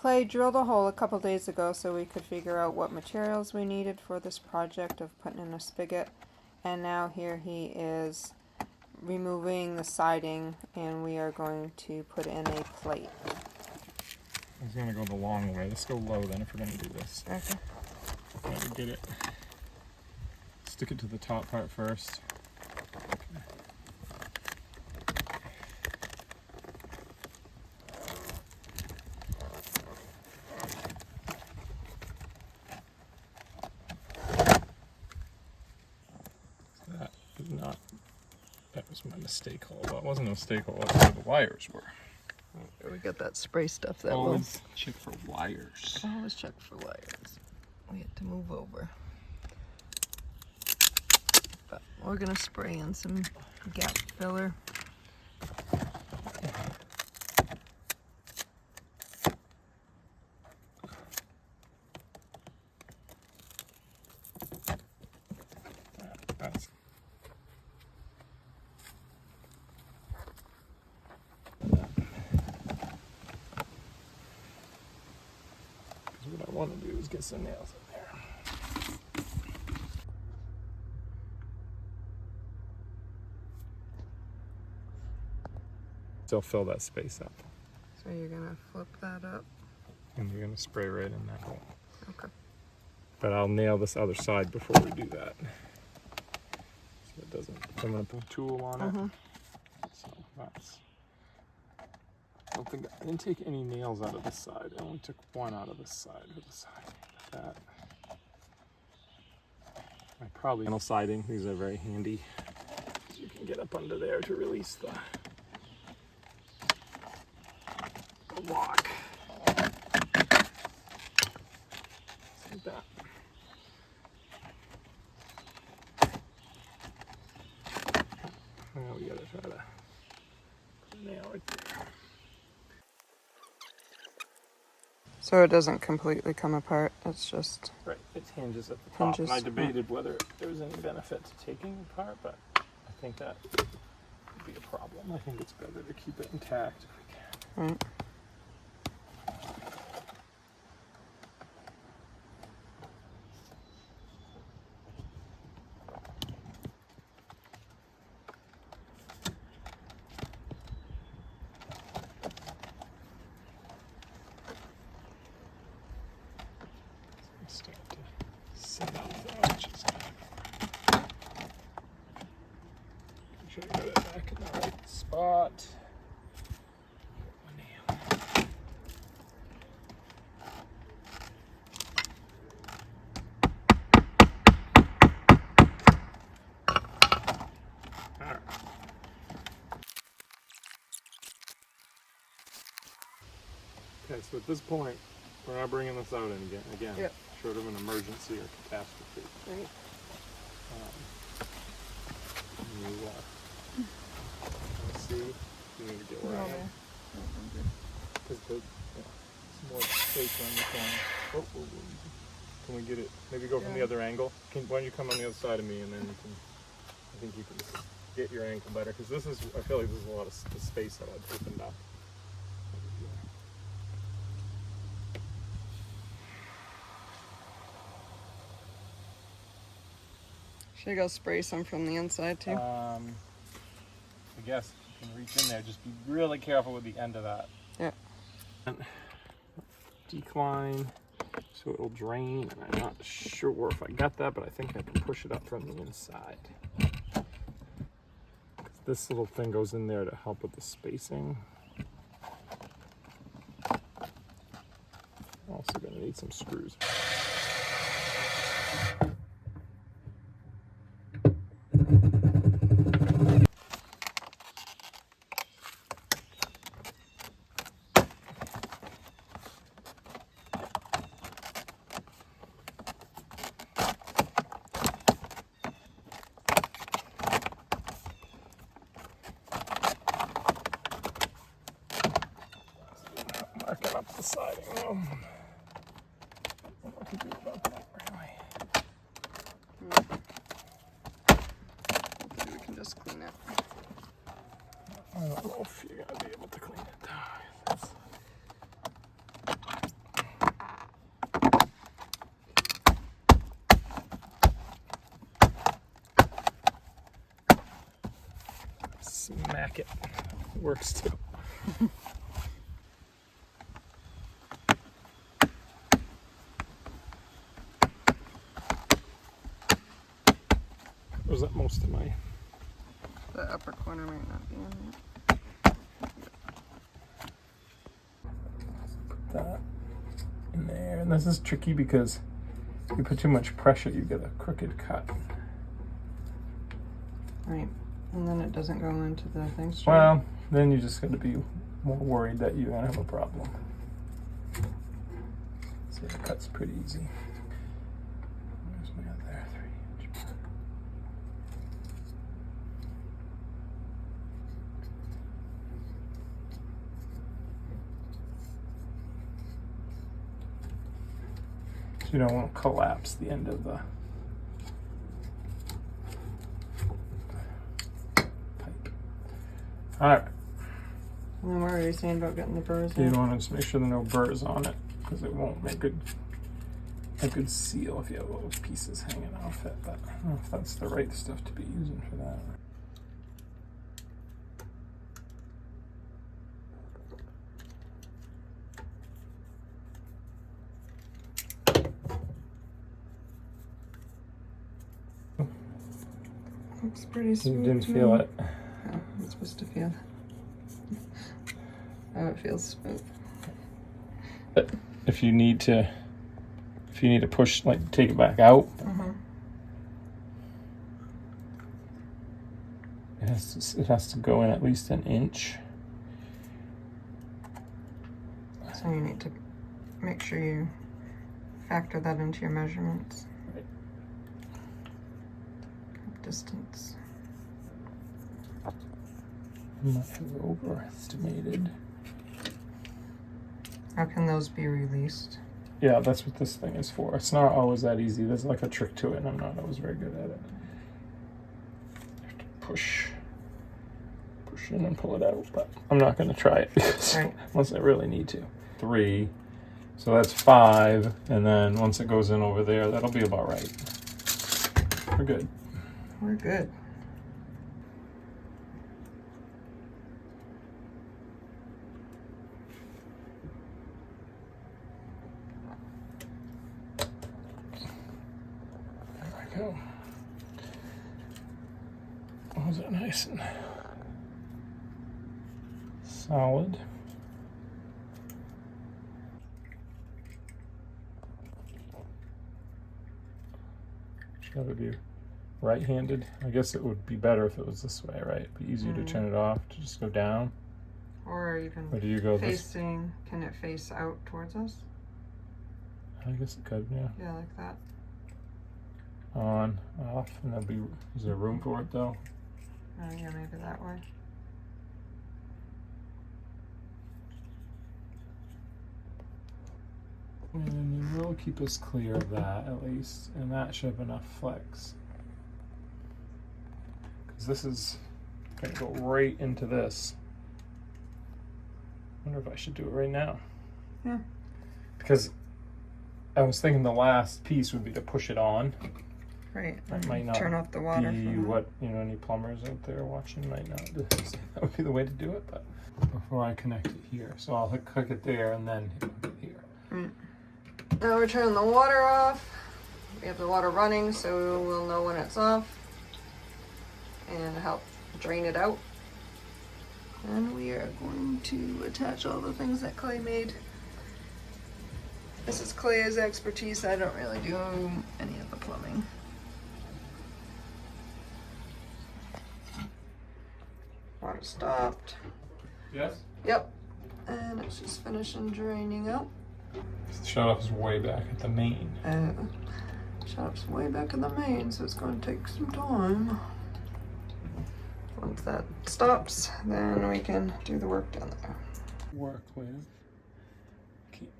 Clay drilled a hole a couple days ago so we could figure out what materials we needed for this project of putting in a spigot. And now here he is removing the siding, and we are going to put in a plate. I was going to go the long way. Let's go low then if we're going to do this. Okay. Try to get it. Stick it to the top part first. That was my mistake hole. Well, it wasn't a mistake hole, that's where the wires were. We got that spray stuff that always check for wires. Always check for wires. We had to move over. But we're gonna spray in some gap filler. That's what I want to do is get some nails in there. Still fill that space up. So you're gonna flip that up. And you're gonna spray right in that hole. Okay. But I'll nail this other side before we do that. So it doesn't, I'm gonna put a tool on it. So that's, I didn't take any nails out of this side. I only took one out of this side for the side. Like that. I probably panel siding. These are very handy. You can get up under there to release the lock. Like that. Now we gotta try to put a nail right there. So it doesn't completely come apart, it's just... Right, it hinges at the top. Hinges, And I debated whether there was any benefit to taking it apart, but I think that would be a problem. I think it's better to keep it intact if we can. Right. Start to set out the arches. Make sure I got it back in the right spot. My nail. All right. Okay, so at this point, we're not bringing this out again. Yep. Short of an emergency or catastrophe. Right. Let's see. You need to get where I am. Because there's more space on the corner. Oh. Can we get it? Maybe go from the other angle? Why don't you come on the other side of me and then you can, I think you can get your angle better. Because this is, I feel like this is a lot of the space that I've opened up. Should I go spray some from the inside too? I guess you can reach in there. Just be really careful with the end of that. Yeah. And decline so it'll drain. And I'm not sure if I got that, but I think I can push it up from the inside. This little thing goes in there to help with the spacing. Also going to need some screws. Marking up the siding now. What can do about that, really? Hopefully we can just clean it. I don't know if you're gonna be able to clean it. jacket. It works too. Was that most of my... The upper corner might not be in there. Put that in there. And this is tricky because if you put too much pressure, you get a crooked cut. Right. And then it doesn't go into the thing straight. Well, then you just got to be more worried that you're going to have a problem. See, the cut's pretty easy. Where's my other 3-inch mark? So you don't want to collapse the end of the pipe. All right. And then what were you saying about getting the burrs You in? want to just make sure there are no burrs on it because it won't make a good seal if you have little pieces hanging off it. But I don't know if that's the right stuff to be using for that. Looks pretty You smooth. didn't to feel me. it. Oh, I'm supposed to feel. Oh, it feels smooth. But if you need to push, like take it back out, it has to go in at least an inch. So you need to make sure you factor that into your measurements. Right. Distance. I might have overestimated. How can those be released? Yeah, that's what this thing is for. It's not always that easy. There's like a trick to it, and I'm not always very good at it. You have to push in and pull it out, but I'm not going to try it because unless I really need to. 3, so that's 5, and then once it goes in over there, that'll be about right. We're good. We're good. There we go. Was it nice and solid? Got to be right-handed. I guess it would be better if it was this way, right? It'd be easier to turn it off to just go down. Or even Or do you go facing, can it face out towards us? I guess it could, yeah. Yeah, like that. On, off, and there'll be, is there room for it though? Oh yeah, maybe that way. And we'll keep us clear of that at least, and that should have enough flex. Because this is going to go right into this. I wonder if I should do it right now. Yeah. Because I was thinking the last piece would be to push it on. Right. That might not turn off the water. be from what, you know, any plumbers out there watching might not say that would be the way to do it, but before I connect it here. So I'll hook it there and then hook it here. Right. Now we're turning the water off. We have the water running so we'll know when it's off and help drain it out. And we are going to attach all the things that Clay made. This is Clay's expertise. I don't really do any of the plumbing. Water stopped. Yes? Yep. And it's just finishing draining out. The shutoff is way back at the main. Shutup's way back in the main, so it's going to take some time. Once that stops, then we can do the work down there. Work with. Keep.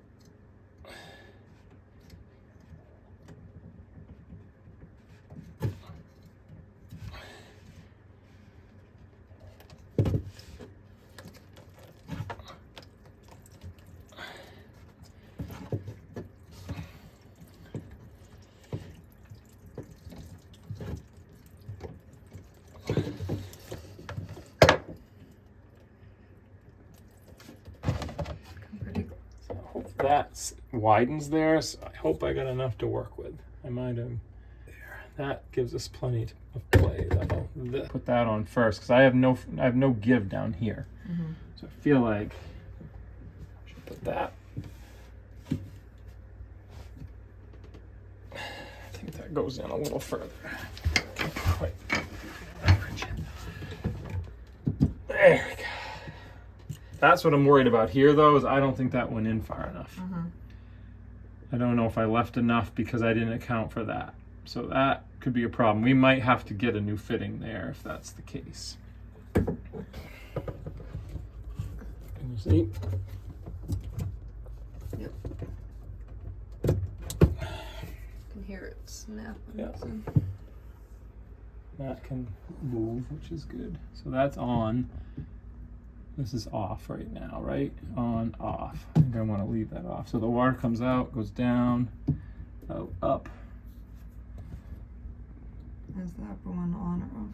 that widens there, so I hope I got enough to work with. I might have there. That gives us plenty of play. Put that on first because I have no give down here. So I feel like I should put that. I think that goes in a little further. Can't quite reach it. There we go. That's what I'm worried about here, though, is I don't think that went in far enough. I don't know if I left enough because I didn't account for that. So that could be a problem. We might have to get a new fitting there if that's the case. Can you see? Yep. Can hear it snapping. Yeah. That can move, which is good. So that's on. This is off right now, right? On, off. I think I want to leave that off. So the water comes out, goes down, out, up. Is that one on or off?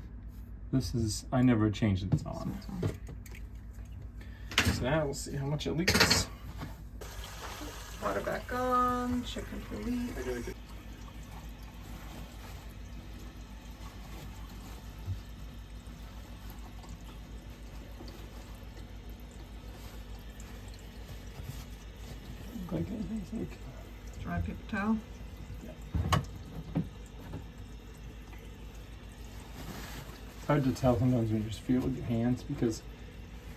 This is, I never changed it, it's on. So now we'll see how much it leaks. Water back on, check for leak. Like anything's like Dry paper towel. It's hard to tell sometimes when you just feel it with your hands because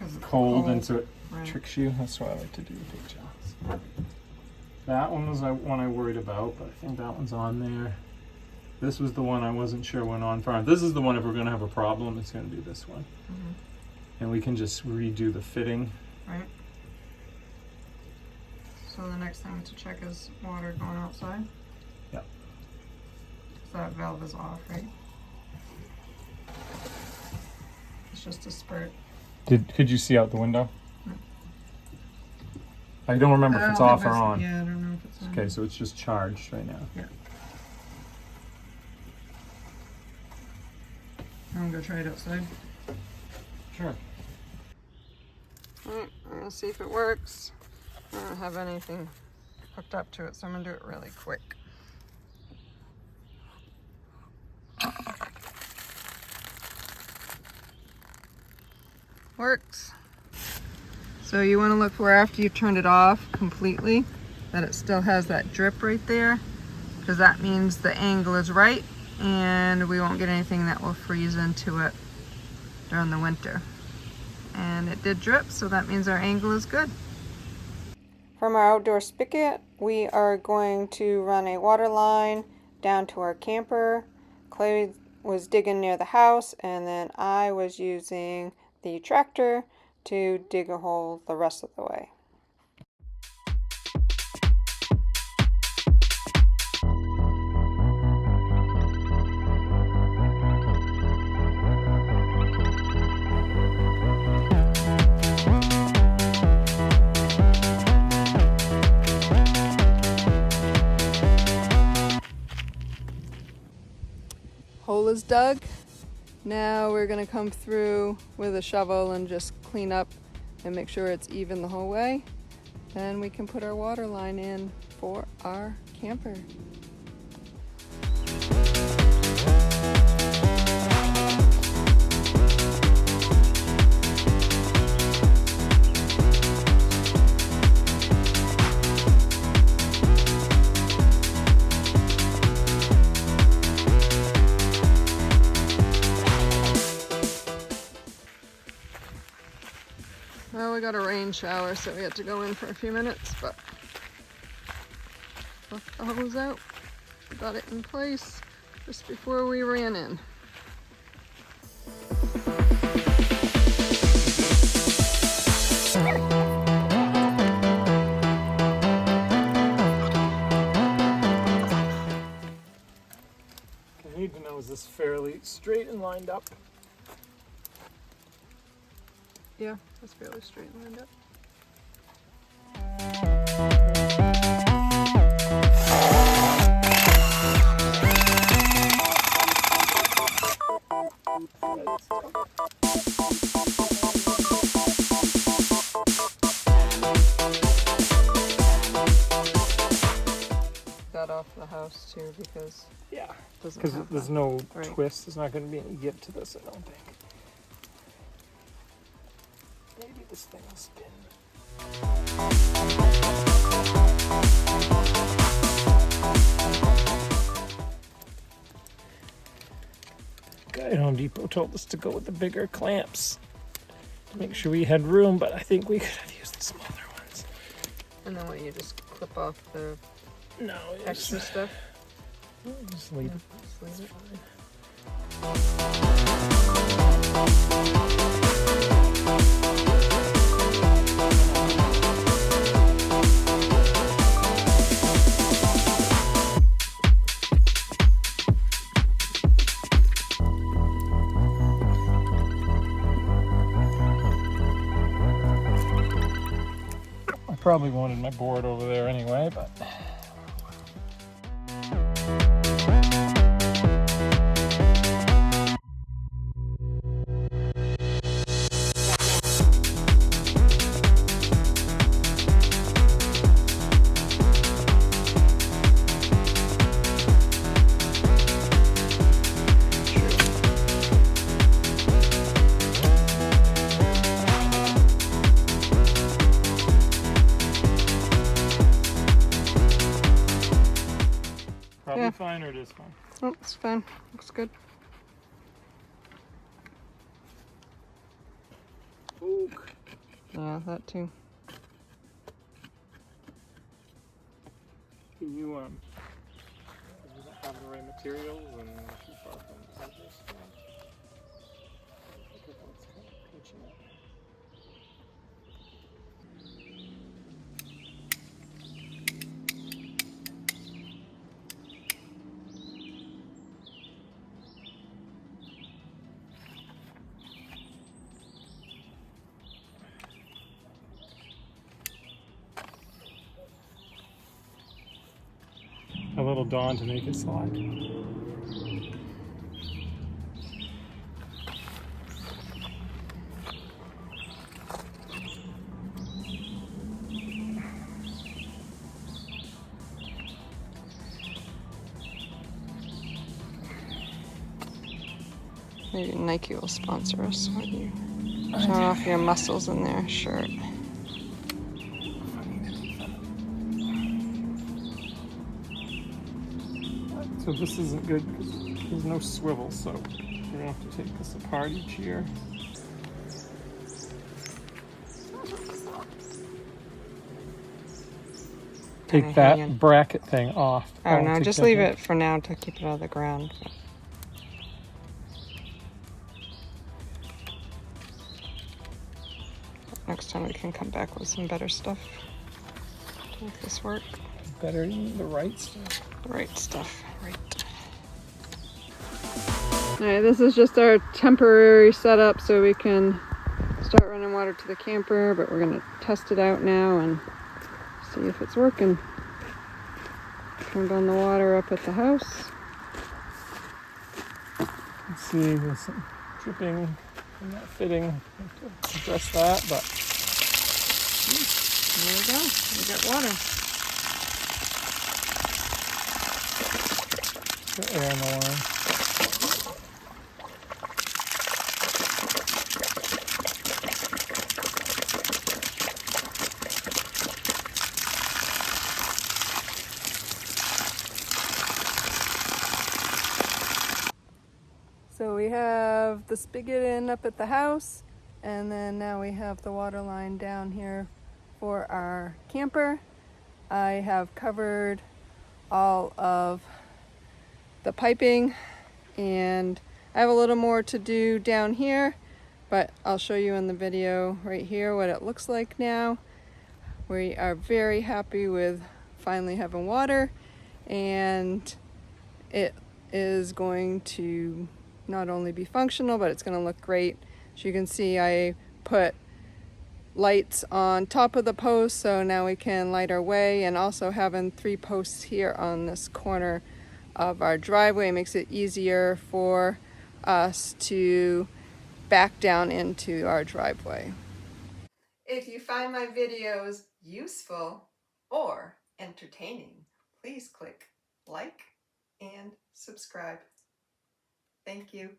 It's cold and so it right. tricks you. That's why I like to do big jobs. That one was one I worried about, but I think that one's on there. This was the one I wasn't sure went on far. This is the one if we're going to have a problem, it's going to be this one. And we can just redo the fitting. Right. So the next thing to check is water going outside? Yep. So that valve is off, right? It's just a spurt. Could you see out the window? No. I don't remember if it's off or on. Yeah, I don't know if it's on. Okay, so it's just charged right now. Yeah. I'm gonna try it outside. Sure. Alright, I'm gonna see if it works. I don't have anything hooked up to it, so I'm gonna do it really quick. Works. So you want to look for after you've turned it off completely that it still has that drip right there, because that means the angle is right and we won't get anything that will freeze into it during the winter. And it did drip, so that means our angle is good. From our outdoor spigot, we are going to run a water line down to our camper. Clay was digging near the house, and then I was using the tractor to dig a hole the rest of the way. Hole is dug. Now we're gonna come through with a shovel and just clean up and make sure it's even the whole way. Then we can put our water line in for our camper. Well, we got a rain shower, so we had to go in for a few minutes, but left the hose out, got it in place just before we ran in. I need to know, is this fairly straight and lined up? Yeah, that's fairly straight and lined up. the house too, because Yeah, it doesn't because have there's the- no right. twist. There's not going to be any give to this, I don't think. Maybe this thing will spin. Guy at Home Depot told us to go with the bigger clamps to make sure we had room, but I think we could have used the smaller ones. And then what, you just clip off the No, extra stuff? just leave it. Just leave it. I probably wanted my board over there anyway, but. Probably Yeah. fine, or it is fine. Oh, it's fine. Looks good. Oak. Yeah, that too. Can you, we don't have the right materials and too far from the center, so. I think it's kind of pinching it. A little Dawn to make it slide. Maybe Nike will sponsor us when you show off your muscles in their shirt. So this isn't good because there's no swivel, so you're gonna have to take this apart each year. Take Kinda that hanging. bracket thing off. Oh no, take just that leave down. it for now to keep it out of the ground. Next time we can come back with some better stuff to make this work. Better than the right stuff. The right stuff, right. Alright, this is just our temporary setup so we can start running water to the camper, but we're gonna test it out now and see if it's working. Turned on the water up at the house. Let's see, there's some dripping and not fitting. Have to address that, but There we go. We got water. there's air in the line. So we have the spigot in up at the house, and then now we have the water line down here for our camper. I have covered all of the piping, and I have a little more to do down here, but I'll show you in the video right here what it looks like now. We are very happy with finally having water, and it is going to not only be functional, but it's going to look great. As you can see, I put lights on top of the posts, so now we can light our way, and also having 3 posts here on this corner of our driveway makes it easier for us to back down into our driveway. If you find my videos useful or entertaining, please click like, and subscribe. Thank you.